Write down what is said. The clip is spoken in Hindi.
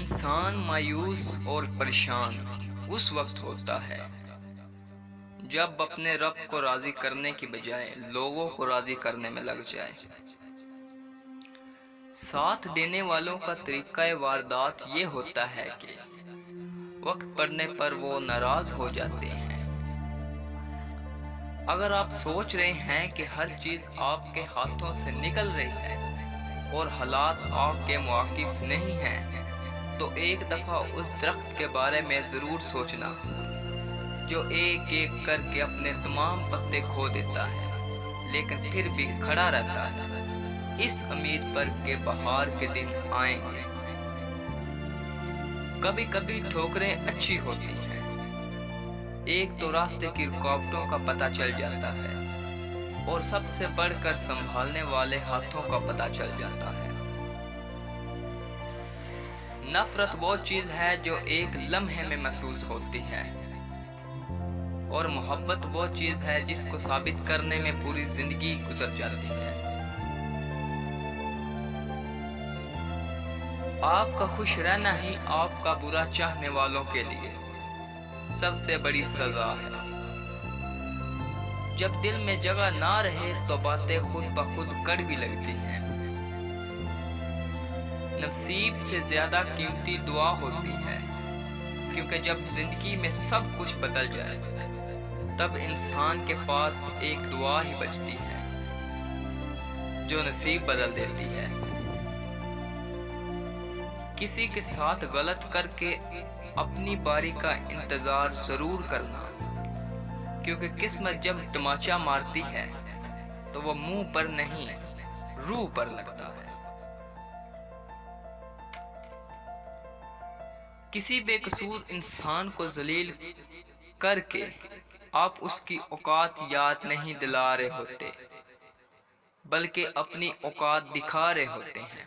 इंसान मायूस और परेशान उस वक्त होता है जब अपने रब को राजी करने की बजाय लोगों को राजी करने में लग जाए। साथ देने वालों का तरीका वारदात ये होता है कि वक्त पड़ने पर वो नाराज हो जाते हैं। अगर आप सोच रहे हैं कि हर चीज आपके हाथों से निकल रही है और हालात आपके मुआकिफ नहीं हैं, तो एक दफा उस दरख्त के बारे में जरूर सोचना जो एक एक करके अपने तमाम पत्ते खो देता है लेकिन फिर भी खड़ा रहता है, इस उम्मीद पर कि बहार के दिन आएंगे। कभी कभी ठोकरें अच्छी होती हैं। एक तो रास्ते की रुकावटों का पता चल जाता है और सबसे बढ़कर संभालने वाले हाथों का पता चल जाता है। नफरत वो चीज है जो एक लम्हे में महसूस होती है और मोहब्बत वो चीज है जिसको साबित करने में पूरी जिंदगी गुजर जाती है। आपका खुश रहना ही आपका बुरा चाहने वालों के लिए सबसे बड़ी सजा है। जब दिल में जगह ना रहे तो बातें खुद ब खुद कड़वी लगती हैं। नसीब से ज्यादा कीमती दुआ होती है, क्योंकि जब जिंदगी में सब कुछ बदल जाए तब इंसान के पास एक दुआ ही बचती है जो नसीब बदल देती है। किसी के साथ गलत करके अपनी बारी का इंतजार जरूर करना, क्योंकि किस्मत जब तमाचा मारती है तो वो मुंह पर नहीं रूह पर लगता है। किसी बेकसूर इंसान को जलील करके आप उसकी औकात याद नहीं दिला रहे होते, बल्कि अपनी औकात दिखा रहे होते हैं।